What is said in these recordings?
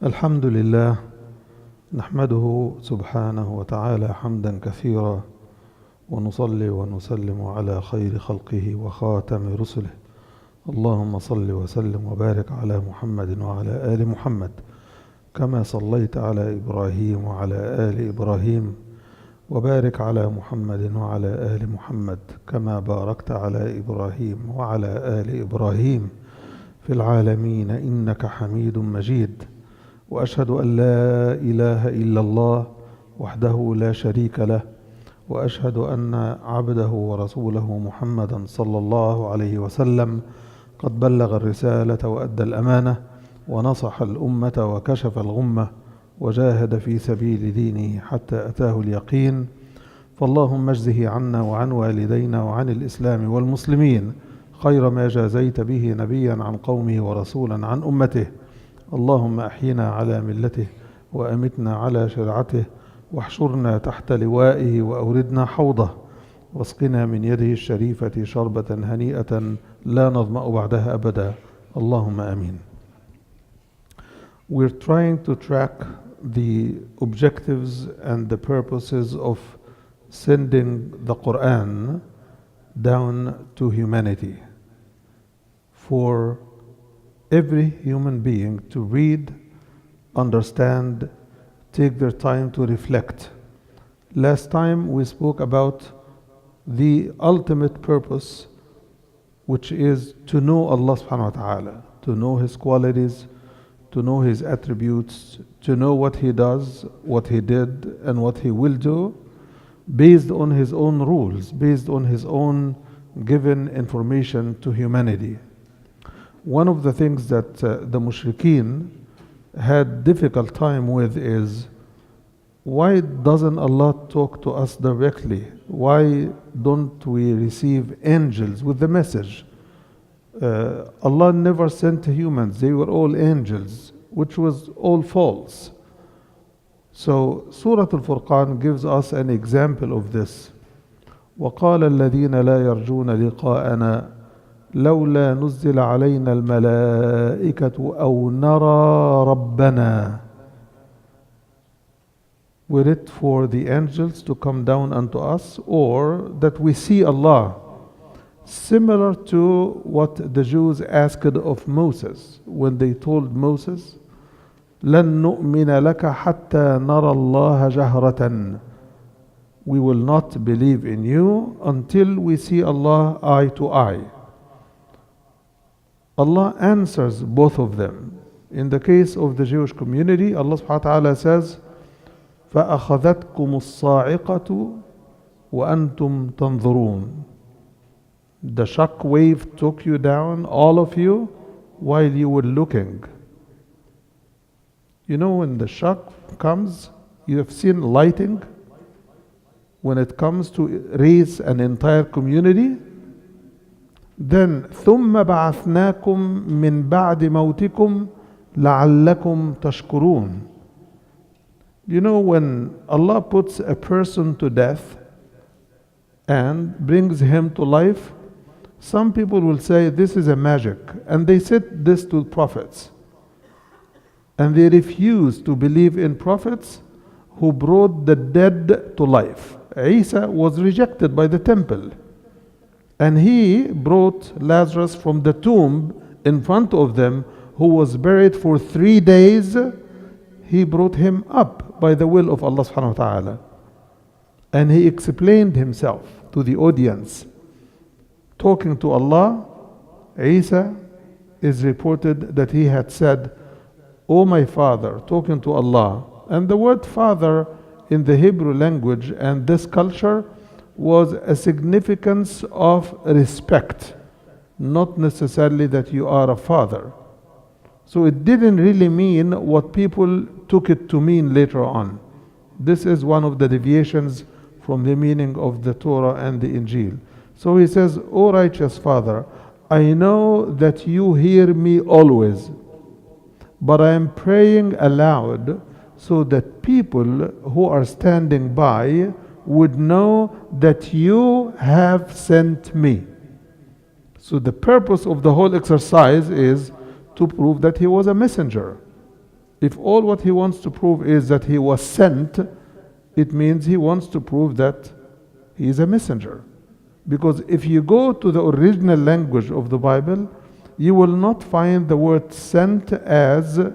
الحمد لله نحمده سبحانه وتعالى حمدا كثيرا ونصلي ونسلم على خير خلقه وخاتم رسله اللهم صل وسلم وبارك على محمد وعلى آل محمد كما صليت على إبراهيم وعلى آل إبراهيم وبارك على محمد وعلى آل محمد كما باركت على إبراهيم وعلى آل إبراهيم في العالمين إنك حميد مجيد وأشهد أن لا إله إلا الله وحده لا شريك له وأشهد أن عبده ورسوله محمدا صلى الله عليه وسلم قد بلغ الرسالة وأدى الأمانة ونصح الأمة وكشف الغمة وجاهد في سبيل دينه حتى أتاه اليقين فاللهم اجزه عنا وعن والدينا وعن الإسلام والمسلمين خير ما جازيت به نبيا عن قومه ورسولا عن أمته اللهم أحينا على ملته وأمتنا على شرعته واحشرنا تحت لوائه وأوردنا حوضه واسقنا من يده الشريفة شربة هنيئة لا نظمأ بعدها أبدا اللهم آمين. We're trying to track the objectives and the purposes of sending the Quran down to humanity for every human being to read, understand, take their time to reflect. Last time we spoke about the ultimate purpose, which is to know Allah subhanahu wa ta'ala, to know His qualities, to know His attributes, to know what He does, what He did, and what He will do, based on His own rules, based on His own given information to humanity. One of the things that the mushrikeen had difficult time with is, why doesn't Allah talk to us directly? Why don't we receive angels with the message? Allah never sent humans, they were all angels, which was all false. So Surah Al-Furqan gives us an example of this. وَقَالَ الَّذِينَ لَا يَرْجُونَ لِقَاءَنَا لَوْلَا نُزِّلَ عَلَيْنَا الْمَلَائِكَةُ أَوْ نَرَى رَبَّنَا. Were it for the angels to come down unto us, or that we see Allah, similar to what the Jews asked of Moses when they told Moses, لَن نُؤْمِنَ لَكَ حَتَّى نَرَى اللَّهَ جَهْرَةً. We will not believe in you until we see Allah eye to eye. Allah answers both of them. In the case of the Jewish community, Allah subhanahu wa ta'ala says, فَأَخَذَتْكُمُ الصَّاعِقَةُ وَأَنْتُمْ تَنْظُرُونَ. The shock wave took you down, all of you, while you were looking. You know, when the shock comes, you have seen lighting. When it comes to raise an entire community, then ثُمَّ بَعَثْنَاكُمْ مِنْ بَعْدِ مَوْتِكُمْ لَعَلَّكُمْ تَشْكُرُونَ. You know, when Allah puts a person to death and brings him to life, some people will say this is a magic, and they said this to prophets. And they refuse to believe in prophets who brought the dead to life. Isa was rejected by the temple, and he brought Lazarus from the tomb in front of them, who was buried for 3 days. He brought him up by the will of Allah subhanahu wa ta'ala. And he explained himself to the audience. Talking to Allah, Isa is reported that he had said, "O my father," talking to Allah. And the word father in the Hebrew language and this culture was a significance of respect, not necessarily that you are a father. So it didn't really mean what people took it to mean later on. This is one of the deviations from the meaning of the Torah and the Injil. So he says, "O righteous Father, I know that you hear me always, but I am praying aloud so that people who are standing by would know that you have sent me." So the purpose of the whole exercise is to prove that he was a messenger. If all what he wants to prove is that he was sent, it means he wants to prove that he is a messenger. Because if you go to the original language of the Bible, you will not find the word sent as a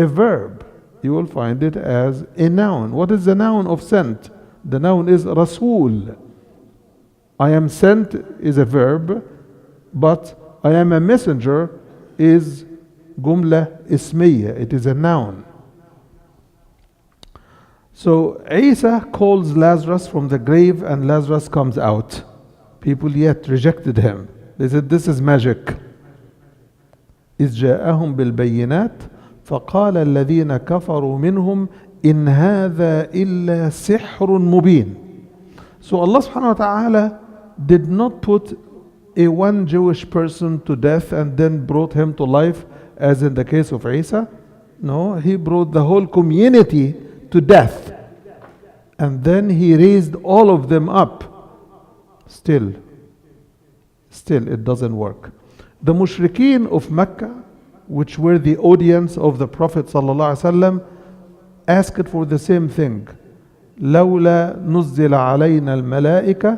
verb. You will find it as a noun. What is the noun of sent? The noun is Rasul. I am sent is a verb, but I am a messenger is Jumla Ismiya. It is a noun. So Isa calls Lazarus from the grave and Lazarus comes out. People yet rejected him. They said, this is magic. إذ جاءهم بالبينات فقال الذين كفروا منهم إن هذا إلا سحر مبين. So Allah subhanahu wa ta'ala did not put a one Jewish person to death and then brought him to life as in the case of Isa. No, he brought the whole community to death. And then he raised all of them up. Still it doesn't work. The mushrikeen of Mecca, which were the audience of the Prophet ﷺ, asked for the same thing. لولا نزل علينا الملائكة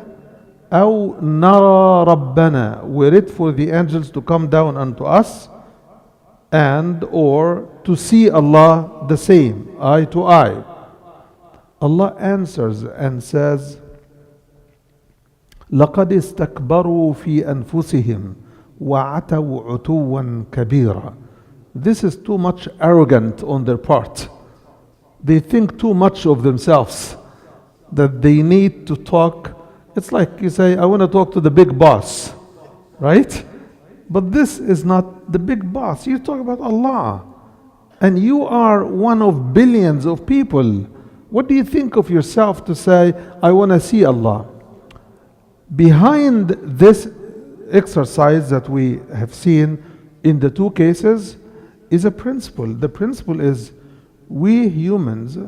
أو نرى ربنا. We read for the angels to come down unto us and or to see Allah the same, eye to eye. Allah answers and says, لقد استكبروا في أنفسهم وعتوا عتوا كبيرا. This is too much arrogant on their part. They think too much of themselves, that they need to talk. It's like you say, I want to talk to the big boss, right? But this is not the big boss. You talk about Allah. And you are one of billions of people. What do you think of yourself to say, I want to see Allah? Behind this exercise that we have seen in the two cases is a principle. The principle is we humans,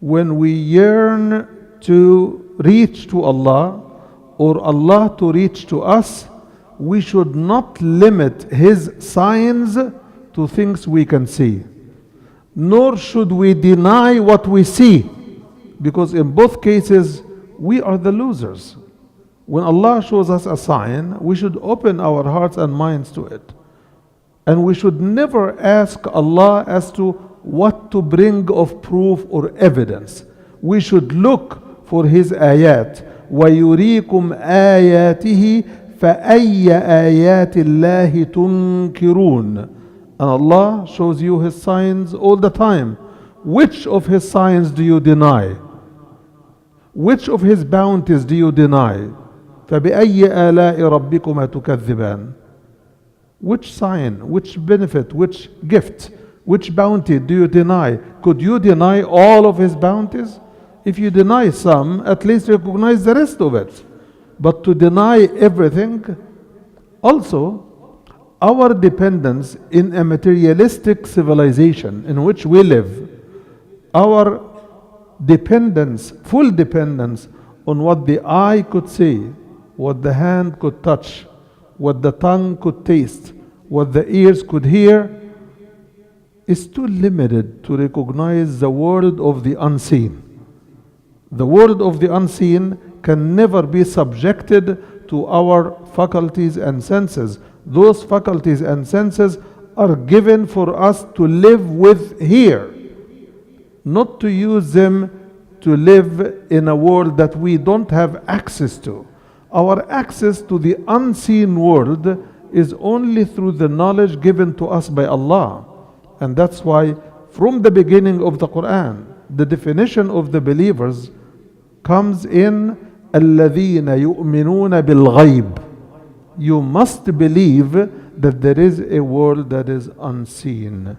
when we yearn to reach to Allah or Allah to reach to us, we should not limit His signs to things we can see. Nor should we deny what we see, because in both cases we are the losers. When Allah shows us a sign, we should open our hearts and minds to it. And we should never ask Allah as to what to bring of proof or evidence. We should look for His ayat. وَيُرِيكُمْ آيَاتِهِ فَأَيَّ آيَاتِ اللَّهِ تُنْكِرُونَ. And Allah shows you His signs all the time. Which of His signs do you deny? Which of His bounties do you deny? فَبِأَيِّ آلَاءِ رَبِّكُمَا تُكَذِّبَانِ. Which sign, which benefit, which gift, which bounty do you deny? Could you deny all of His bounties? If you deny some, at least recognize the rest of it. But to deny everything, also, our dependence in a materialistic civilization in which we live, our dependence, full dependence on what the eye could see, what the hand could touch, what the tongue could taste, what the ears could hear, is too limited to recognize the world of the unseen. The world of the unseen can never be subjected to our faculties and senses. Those faculties and senses are given for us to live with here, not to use them to live in a world that we don't have access to. Our access to the unseen world is only through the knowledge given to us by Allah. And that's why from the beginning of the Quran, the definition of the believers comes in الَّذِينَ يُؤْمِنُونَ بِالْغَيْبِ. You must believe that there is a world that is unseen.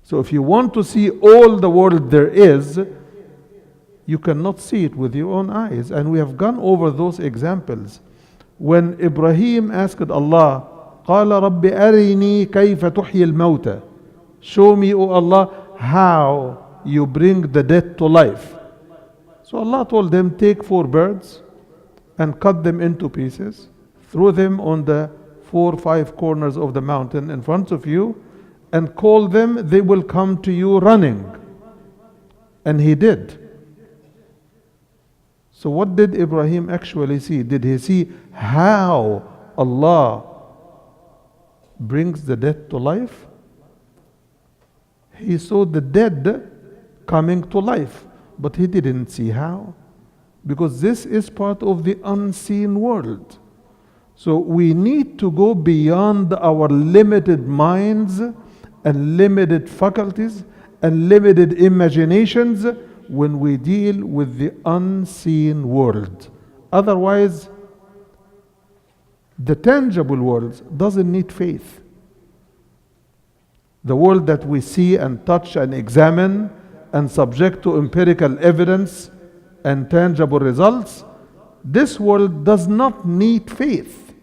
So if you want to see all the world there is, you cannot see it with your own eyes. And we have gone over those examples. When Ibrahim asked Allah, قَالَ رَبِّ أَرِنِي كَيْفَ تُحْيِي الْمَوْتَى. Show me, O Allah, how you bring the dead to life. So Allah told them, take 4 birds and cut them into pieces, throw them on the 4 or 5 corners of the mountain in front of you, and call them, they will come to you running. And he did. So what did Ibrahim actually see? Did he see how Allah brings the dead to life? He saw the dead coming to life, but he didn't see how. Because this is part of the unseen world. So we need to go beyond our limited minds and limited faculties and limited imaginations when we deal with the unseen world. Otherwise, the tangible world doesn't need faith. The world that we see and touch and examine and subject to empirical evidence and tangible results, this world does not need faith.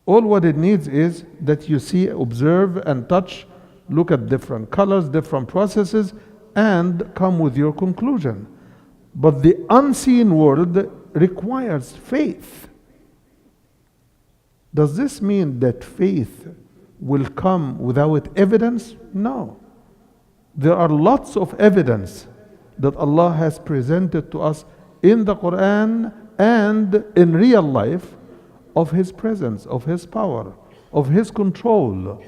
All what it needs is that you see, observe and touch, look at different colors, different processes, and come with your conclusion. But the unseen world requires faith. Does this mean that faith will come without evidence? No. There are lots of evidence that Allah has presented to us in the Quran and in real life of His presence, of His power, of His control.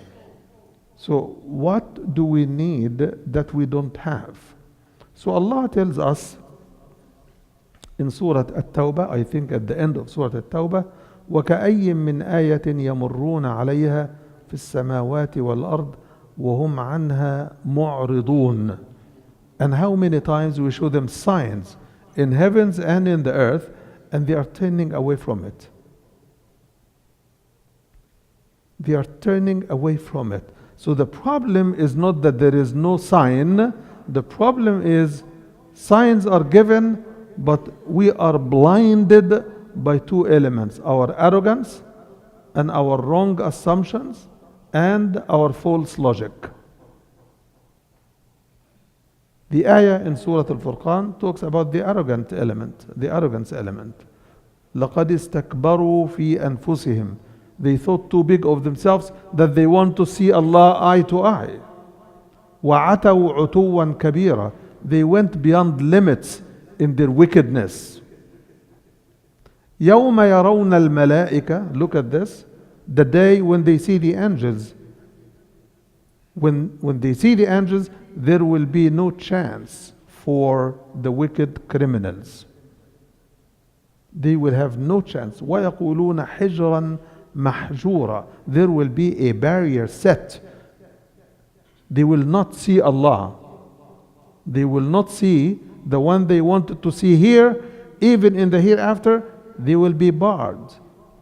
So what do we need that we don't have? So Allah tells us in Surah At-Tawbah, I think at the end of Surah At-Tawbah, وَكَأَيٍّ مِّنْ آيَةٍ يَمُرُّونَ عَلَيْهَا فِي السَّمَاوَاتِ وَالْأَرْضِ وَهُمْ عَنْهَا مُعْرِضُونَ. And how many times we show them signs in heavens and in the earth, and they are turning away from it. They are turning away from it. So the problem is not that there is no sign. The problem is signs are given, but we are blinded by 2 elements: our arrogance and our wrong assumptions and our false logic. The ayah in Surah Al-Furqan talks about the arrogant element, the arrogance element. لَقَدْ اسْتَكْبَرُوا فِي أَنفُسِهِمْ. They thought too big of themselves that they want to see Allah eye to eye. وَعَتَوْا عُتُوًّا كَبِيرًا. They went beyond limits in their wickedness. يَوْمَ يَرَوْنَ الْمَلَائِكَةِ. Look at this. The day when they see the angels. When they see the angels, there will be no chance for the wicked criminals. They will have no chance. وَيَقُولُونَ حِجْرًا مَحْجُورًا. There will be a barrier set. They will not see Allah. They will not see the one they wanted to see here. Even in the hereafter, they will be barred.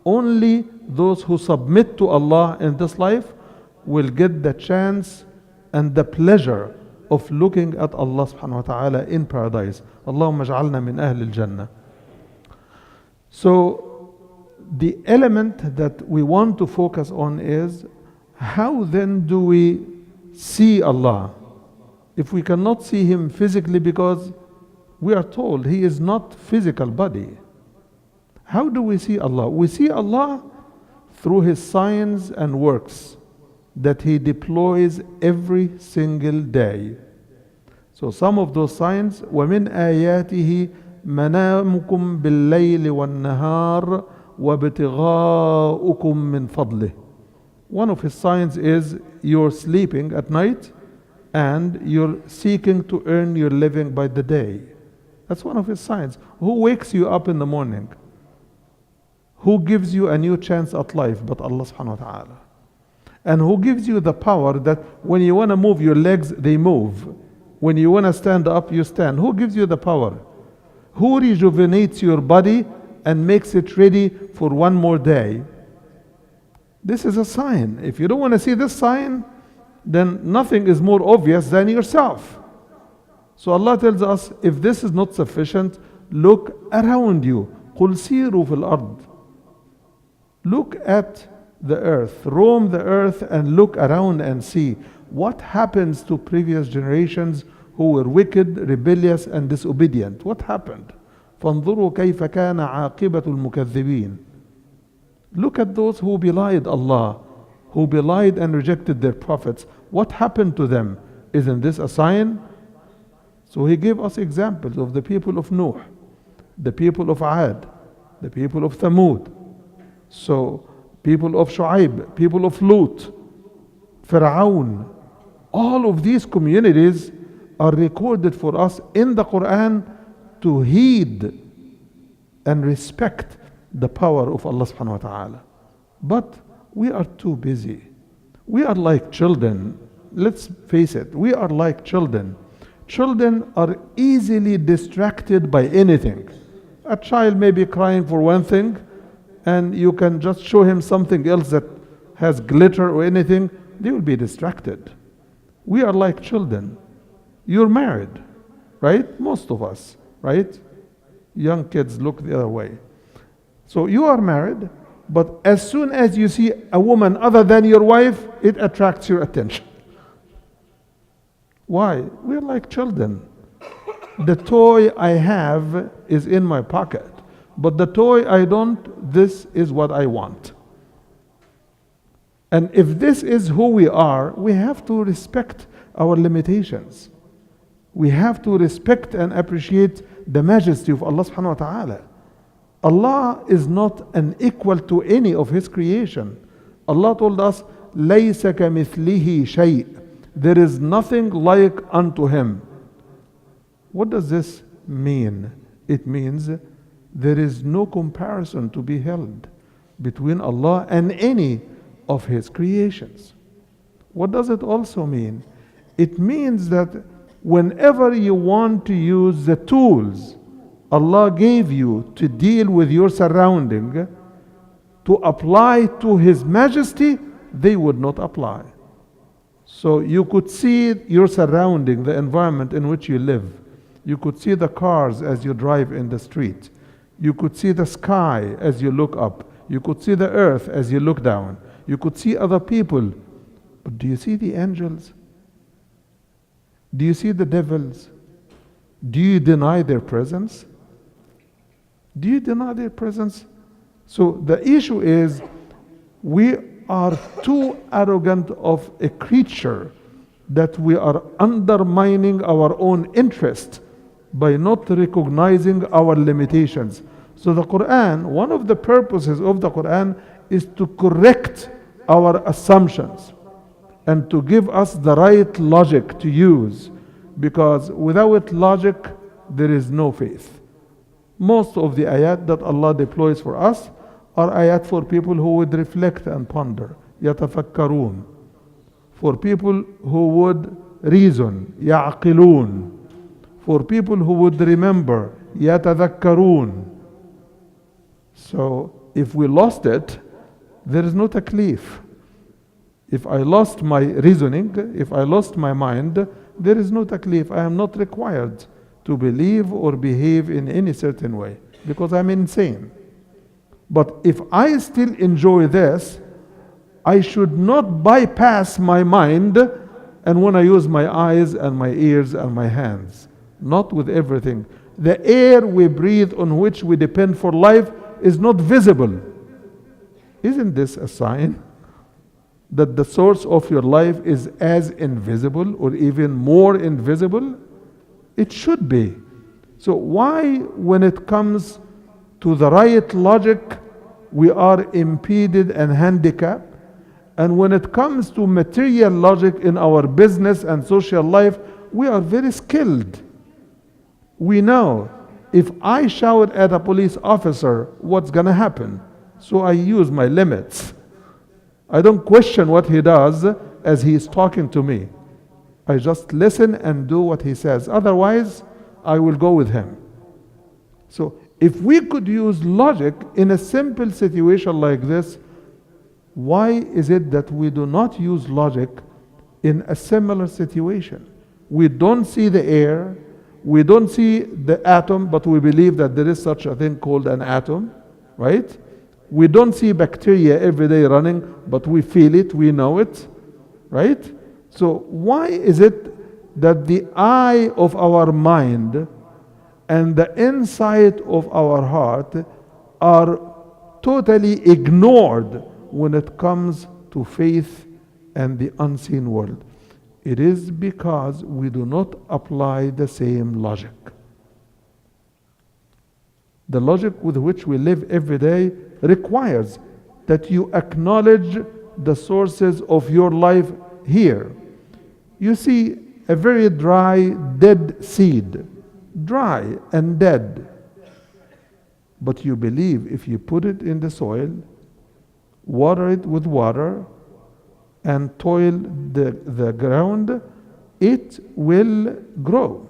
Only those who submit to Allah in this life will get the chance and the pleasure of looking at Allah subhanahu wa ta'ala in paradise. Allahumma ja'alna min ahli al-jannah. So the element that we want to focus on is, how then do we see Allah if we cannot see Him physically, because we are told He is not physical body? How do we see Allah? We see Allah through His signs and works that He deploys every single day. So some of those signs, وَمِنْ آيَاتِهِ مَنَامُكُمْ بِاللَّيْلِ وَالنَّهَارِ وَابْتِغَاؤُكُمْ مِنْ فَضْلِهِ. One of His signs is you're sleeping at night and you're seeking to earn your living by the day. That's one of His signs. Who wakes you up in the morning? Who gives you a new chance at life but Allah subhanahu wa ta'ala? And who gives you the power that when you want to move your legs, they move. When you want to stand up, you stand. Who gives you the power? Who rejuvenates your body and makes it ready for one more day? This is a sign. If you don't want to see this sign, then nothing is more obvious than yourself. So Allah tells us, if this is not sufficient, look around you. قُلْ سِيرُوا فِي الْأَرْضِ. Look at the earth, roam the earth and look around and see what happens to previous generations who were wicked, rebellious and disobedient. What happened? فَانظُرُوا كَيْفَ كَانَ عَاقِبَةُ الْمُكَذِّبِينَ. Look at those who belied Allah, who belied and rejected their prophets. What happened to them? Isn't this a sign? So he gave us examples of the people of Nuh, the people of Ad, the people of Thamud, so people of Shu'aib, people of Lut, Fir'aun. All of these communities are recorded for us in the Quran to heed and respect the power of Allah subhanahu wa ta'ala. But we are too busy. We are like children. Let's face it, we are like children. Children are easily distracted by anything. A child may be crying for one thing, and you can just show him something else that has glitter or anything, they will be distracted. We are like children. You're married, right? Most of us, right? Young kids look the other way. So you are married, but as soon as you see a woman other than your wife, it attracts your attention. Why? We're like children. The toy I have is in my pocket, but the toy I don't, this is what I want. And if this is who we are, we have to respect our limitations. We have to respect and appreciate the majesty of Allah subhanahu wa ta'ala. Allah is not an equal to any of His creation. Allah told us, لَيْسَ كَمِثْلِهِ شَيْءٍ. There is nothing like unto Him. What does this mean? It means there is no comparison to be held between Allah and any of His creations. What does it also mean? It means that whenever you want to use the tools Allah gave you to deal with your surrounding, to apply to His majesty, they would not apply. So you could see your surrounding, the environment in which you live. You could see the cars as you drive in the street. You could see the sky as you look up. You could see the earth as you look down. You could see other people. But do you see the angels? Do you see the devils? Do you deny their presence? Do you deny their presence? So the issue is, we are too arrogant of a creature that we are undermining our own interest by not recognizing our limitations. So the Quran, one of the purposes of the Quran is to correct our assumptions and to give us the right logic to use, because without logic there is no faith. Most of the ayat that Allah deploys for us are ayat for people who would reflect and ponder, يتفكرون, for people who would reason, يعقلون, for people who would remember, يتذكرون. So if we lost it, there is no taklif. If I lost my reasoning, if I lost my mind, there is no taklif. I am not required to believe or behave in any certain way because I'm insane. But if I still enjoy this, I should not bypass my mind and when I use my eyes and my ears and my hands. Not with everything. The air we breathe, on which we depend for life, is not visible. Isn't this a sign that the source of your life is as invisible or even more invisible? It should be. So why, when it comes to the right logic, we are impeded and handicapped, and when it comes to material logic in our business and social life, we are very skilled. We know if I shout at a police officer, what's going to happen? So I use my limits. I don't question what he does as he is talking to me. I just listen and do what he says. Otherwise, I will go with him. So if we could use logic in a simple situation like this, why is it that we do not use logic in a similar situation? We don't see the air, we don't see the atom, but we believe that there is such a thing called an atom, right? We don't see bacteria every day running, but we feel it, we know it, right? So why is it that the eye of our mind and the insight of our heart are totally ignored when it comes to faith and the unseen world? It is because we do not apply the same logic. The logic with which we live every day requires that you acknowledge the sources of your life here. You see a very dry, dead seed, dry and dead. But you believe if you put it in the soil, water it with water, and toil the ground, it will grow.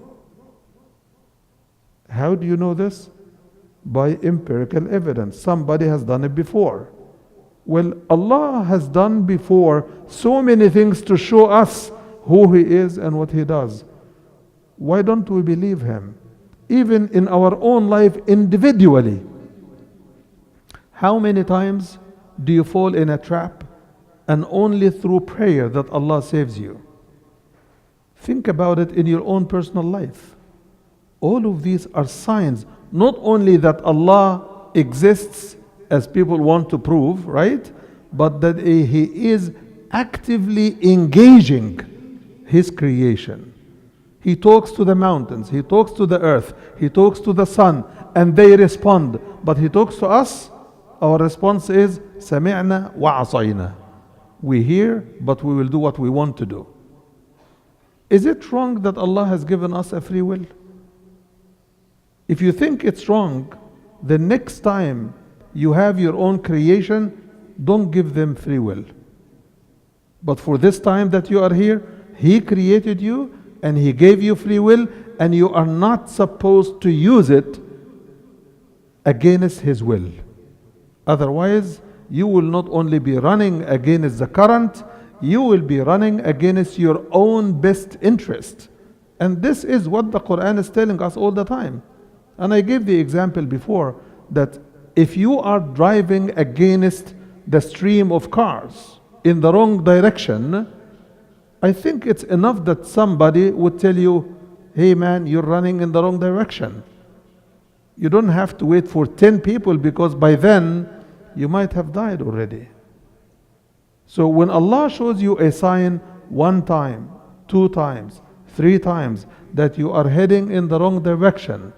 How do you know this? By empirical evidence. Somebody has done it before. Well, Allah has done before so many things to show us who He is and what He does. Why don't we believe Him? Even in our own life individually. How many times do you fall in a trap and only through prayer that Allah saves you? Think about it in your own personal life. All of these are signs, not only that Allah exists as people want to prove, right? But that He is actively engaging His creation. He talks to the mountains, He talks to the earth, He talks to the sun, and they respond. But He talks to us, our response is, سَمِعْنَا وَعَصَيْنَا. We hear, but we will do what we want to do. Is it wrong that Allah has given us a free will? If you think it's wrong, the next time you have your own creation, don't give them free will. But for this time that you are here, He created you and He gave you free will, and you are not supposed to use it against His will. Otherwise, you will not only be running against the current, you will be running against your own best interest. And this is what the Quran is telling us all the time. And I gave the example before that if you are driving against the stream of cars in the wrong direction, I think it's enough that somebody would tell you, hey man, you're running in the wrong direction. You don't have to wait for 10 people, because by then you might have died already. So when Allah shows you a sign one time, 2 times, 3 times that you are heading in the wrong direction,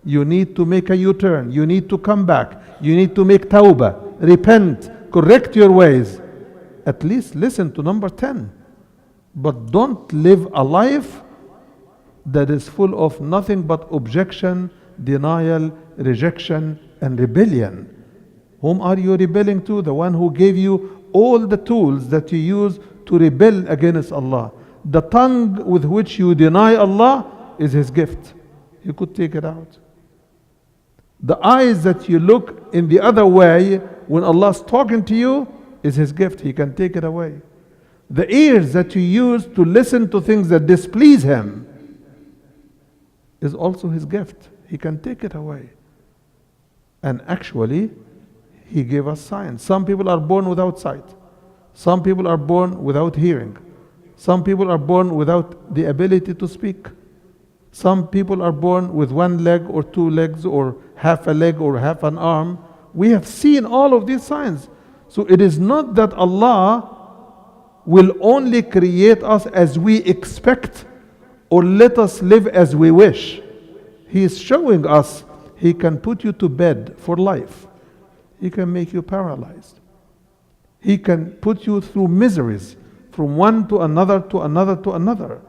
you need to make a U-turn, you need to come back, you need to make tawbah, repent, correct your ways. At least listen to number 10. But don't live a life that is full of nothing but objection, denial, rejection, and rebellion. Whom are you rebelling to? The one who gave you all the tools that you use to rebel against Allah. The tongue with which you deny Allah is His gift. You could take it out. The eyes that you look in the other way when Allah is talking to you is His gift. He can take it away. The ears that you use to listen to things that displease Him is also His gift. He can take it away. And actually, He gave us signs. Some people are born without sight. Some people are born without hearing. Some people are born without the ability to speak. Some people are born with 1 leg or 2 legs or half a leg or half an arm. We have seen all of these signs. So it is not that Allah will only create us as we expect or let us live as we wish. He is showing us He can put you to bed for life. He can make you paralyzed. He can put you through miseries from one to another to another to another.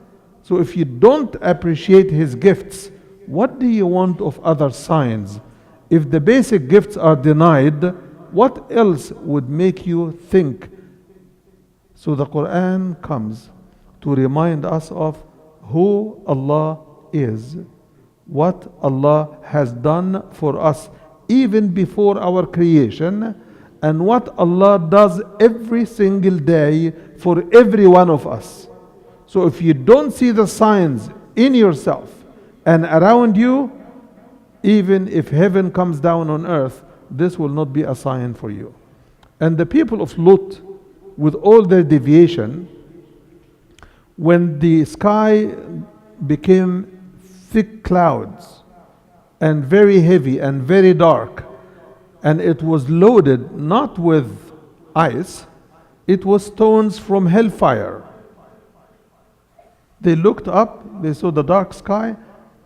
So if you don't appreciate His gifts, what do you want of other signs? If the basic gifts are denied, what else would make you think? So the Quran comes to remind us of who Allah is, what Allah has done for us even before our creation, and what Allah does every single day for every one of us. So if you don't see the signs in yourself and around you, even if heaven comes down on earth, this will not be a sign for you. And the people of Lut, with all their deviation, when the sky became thick clouds and very heavy and very dark, and it was loaded not with ice, it was stones from hellfire. They looked up, they saw the dark sky,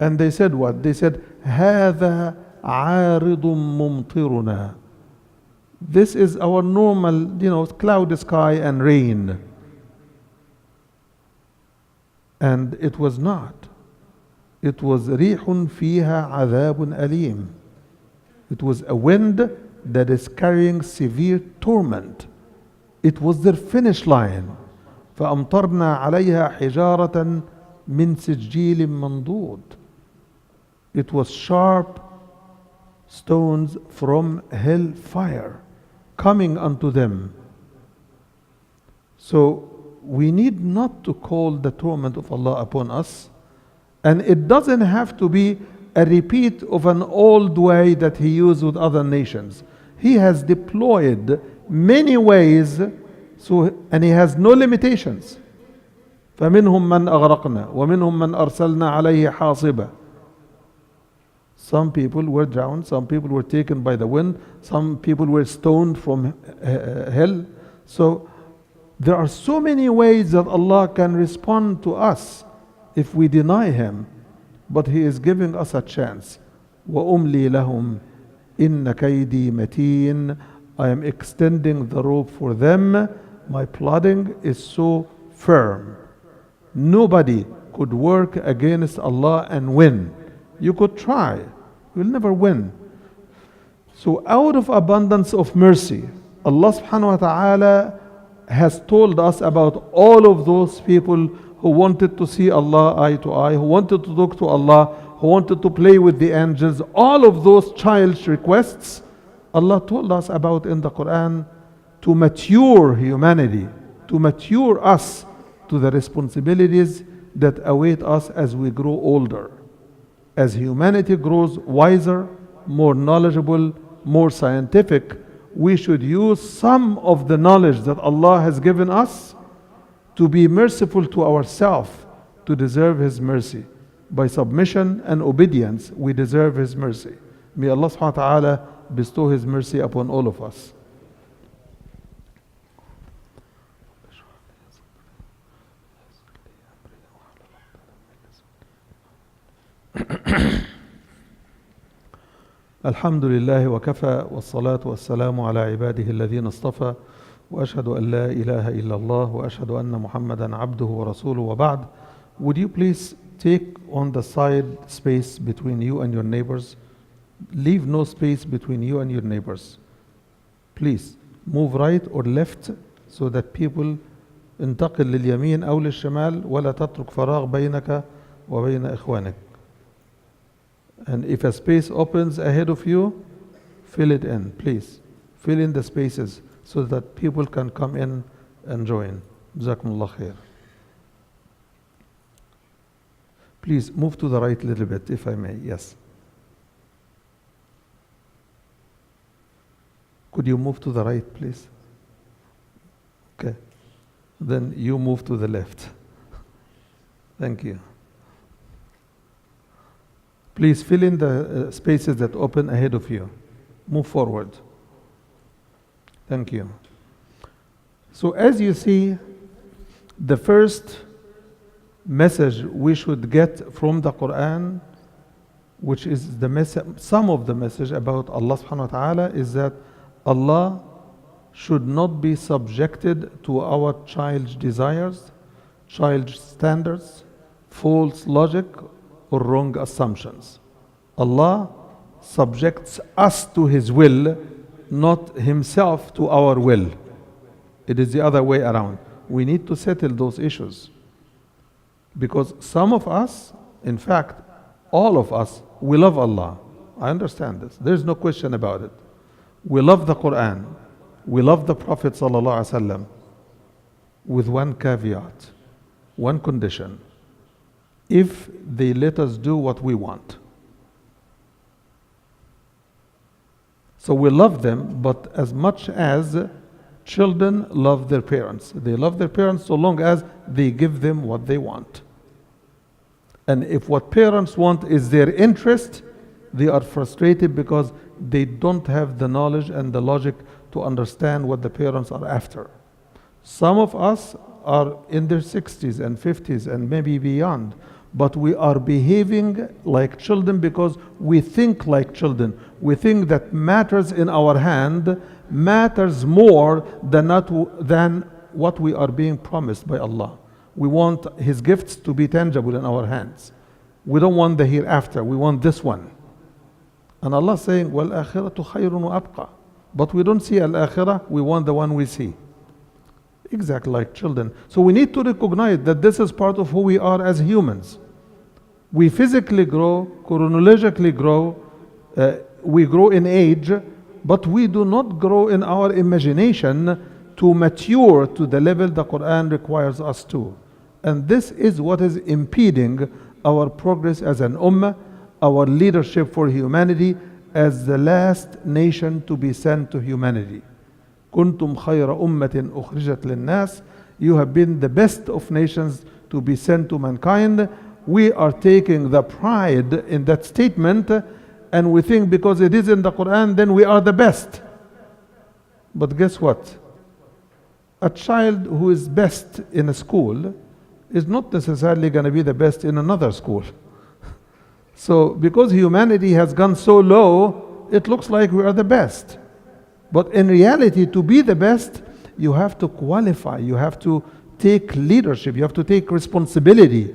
and they said what? They said, هَذَا عَارِضٌ مُمْطِرُنَا. This is our normal, cloudy sky and rain. And it was not. It was رِيحٌ فِيهَا عَذَابٌ أَلِيمٌ. It was a wind that is carrying severe torment. It was their finish line. فَأَمْطَرْنَا عَلَيْهَا حِجَارَةً مِنْ سِجِّيلٍ مَنْضُودٍ. It was sharp stones from hell fire coming unto them. So we need not to call the torment of Allah upon us, and it doesn't have to be a repeat of an old way that He used with other nations. He has deployed many ways, and He has no limitations. فَمِنْهُمْ مَنْ أَغْرَقْنَا وَمِنْهُمْ مَنْ أَرْسَلْنَا عَلَيْهِ حَاصِبًا. Some people were drowned, some people were taken by the wind, some people were stoned from hell. So there are so many ways that Allah can respond to us if we deny Him, but He is giving us a chance. وَأُمْلِي لَهُمْ إِنَّ كَيْدِي مَتِينٌ. I am extending the rope for them. My plodding is so firm. Nobody could work against Allah and win. You could try, you'll never win. So out of abundance of mercy, Allah subhanahu wa ta'ala has told us about all of those people who wanted to see Allah eye to eye, who wanted to talk to Allah, who wanted to play with the angels. All of those childish requests, Allah told us about in the Quran to mature humanity, to mature us to the responsibilities that await us as we grow older. As humanity grows wiser, more knowledgeable, more scientific, we should use some of the knowledge that Allah has given us to be merciful to ourselves, to deserve His mercy. By submission and obedience, we deserve His mercy. May Allah subhanahu wa ta'ala bestow His mercy upon all of us. الحمد لله وكفى والصلاة والسلام على عباده الذين اصطفى وأشهد أن لا إله إلا الله وأشهد أن محمدا عبده ورسوله وبعد. Would you please take on the side space between you and your neighbors? Leave no space between you and your neighbors. Please move right or left so that people انتقل لليمين أو للشمال ولا تترك فراغ بينك وبين إخوانك. And if a space opens ahead of you, fill it in, please. Fill in the spaces so that people can come in and join. Jazakumullah khair. Please move to the right a little bit, if I may. Yes. Could you move to the right, please? Okay. Then you move to the left. Thank you. Please fill in the spaces that open ahead of you. Move forward. Thank you. So as you see, the first message we should get from the Quran, which is the some of the message about Allah subhanahu wa ta'ala, is that Allah should not be subjected to our childish desires, childish standards, false logic, or wrong assumptions. Allah subjects us to His will, not Himself to our will. It is the other way around. We need to settle those issues. Because some of us, in fact, all of us, we love Allah. I understand this. There's no question about it. We love the Quran. We love the Prophet ﷺ, with one caveat, one condition. If they let us do what we want. So we love them, but as much as children love their parents. They love their parents so long as they give them what they want. And if what parents want is their interest, they are frustrated because they don't have the knowledge and the logic to understand what the parents are after. Some of us are in their 60s and 50s and maybe beyond, but we are behaving like children because we think like children. We think that matters in our hand matters more than what we are being promised by Allah. We want His gifts to be tangible in our hands. We don't want the hereafter, we want this one. And Allah is saying, وَالْآخِرَةُ خَيْرٌ وَأَبْقَى. But we don't see Al-Akhirah, we want the one we see. Exactly like children. So we need to recognize that this is part of who we are as humans. We physically grow, chronologically grow, we grow in age, but we do not grow in our imagination to mature to the level the Quran requires us to. And this is what is impeding our progress as an ummah, our leadership for humanity as the last nation to be sent to humanity. كنتم خير أمة أخرجت للناس. You have been the best of nations to be sent to mankind. We are taking the pride in that statement, and we think because it is in the Quran, then we are the best. But guess what? A child who is best in a school is not necessarily going to be the best in another school. So because humanity has gone so low, it looks like we are the best. But in reality, to be the best, you have to qualify, you have to take leadership, you have to take responsibility.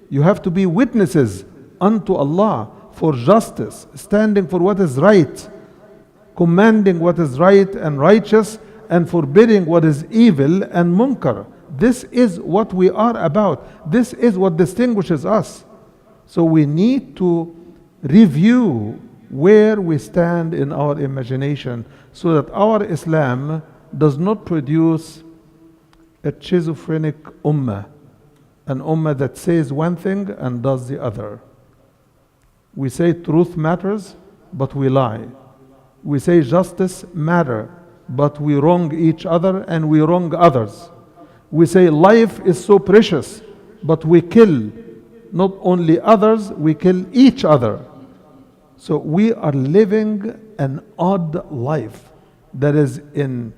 You have to be witnesses unto Allah for justice, standing for what is right, commanding what is right and righteous, and forbidding what is evil and munkar. This is what we are about. This is what distinguishes us. So we need to review where we stand in our imagination so that our Islam does not produce a schizophrenic ummah, an ummah that says one thing and does the other. We say truth matters, but we lie. We say justice matters, but we wrong each other and we wrong others. We say life is so precious, but we kill not only others, we kill each other. So we are living an odd life that is in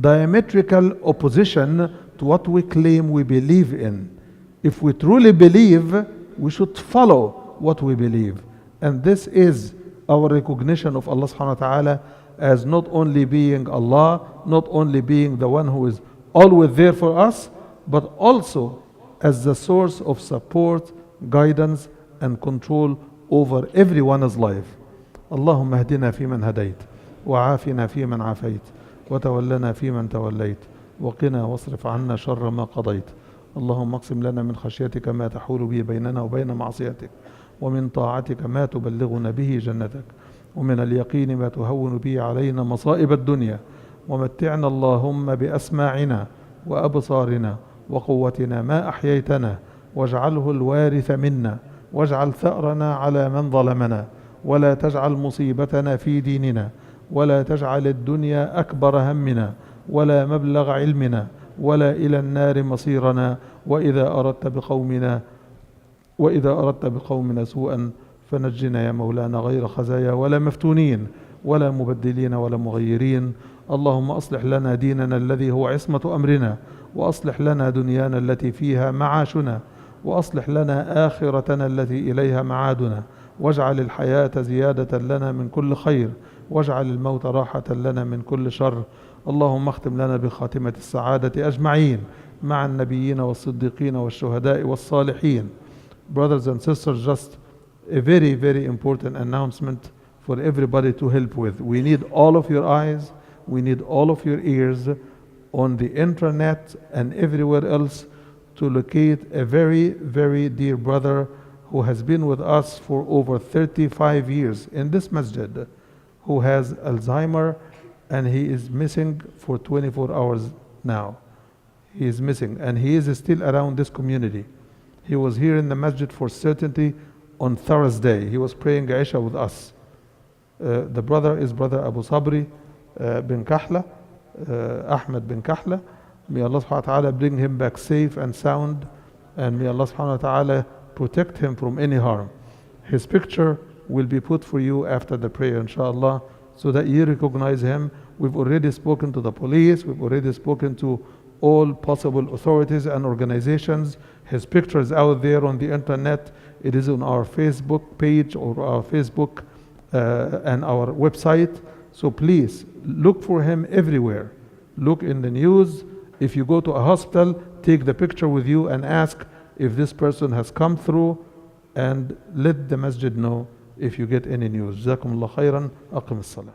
diametrical opposition to what we claim we believe in. If we truly believe, we should follow what we believe. And this is our recognition of Allah subhanahu wa ta'ala as not only being Allah, not only being the one who is always there for us, but also as the source of support, guidance, and control over everyone's life. اللهم اهدنا فيمن هديت وعافنا فيمن عافيت وتولنا فيمن توليت وقنا واصرف عنا شر ما قضيت. اللهم اقسم لنا من خشيتك ما تحول به بيننا وبين معصيتك ومن طاعتك ما تبلغنا به جنتك ومن اليقين ما تهون به علينا مصائب الدنيا ومتعنا اللهم بأسماعنا وأبصارنا وقوتنا ما أحييتنا واجعله الوارث منا واجعل ثأرنا على من ظلمنا ولا تجعل مصيبتنا في ديننا ولا تجعل الدنيا أكبر همنا ولا مبلغ علمنا ولا إلى النار مصيرنا وإذا أردت بقومنا سوءا فنجنا يا مولانا غير خزايا ولا مفتونين ولا مبدلين ولا مغيرين. اللهم أصلح لنا ديننا الذي هو عصمة أمرنا وأصلح لنا دنيانا التي فيها معاشنا وأصلح لنا آخرتنا التي إليها معادنا واجعل الحياة زيادة لنا من كل خير واجعل الموت راحة لنا من كل شر. اللهم اختم لنا بخاتمة السعادة أجمعين مع النبيين والصديقين والشهداء والصالحين. Brothers and sisters, just a very, very important announcement for everybody to help with. We need all of your eyes, we need all of your ears on the internet and everywhere else to locate a very, very dear brother who has been with us for over 35 years in this masjid, who has Alzheimer, and he is missing for 24 hours now. He is missing, and he is still around this community. He was here in the masjid for certainty on Thursday. He was praying Isha with us. The brother is Brother Abu Sabri bin Kahla, Ahmed bin Kahla. May Allah subhanahu wa ta'ala bring him back safe and sound, and may Allah subhanahu wa ta'ala protect him from any harm. His picture will be put for you after the prayer, inshallah, so that you recognize him. We've already spoken to the police, we've already spoken to all possible authorities and organizations. His picture is out there on the internet. It is on our Facebook page or our Facebook and our website. So please look for him everywhere. Look in the news. If you go to a hospital, take the picture with you and ask if this person has come through, and let the masjid know if you get any news. Jazakumullah khairan. Aqim as-salah.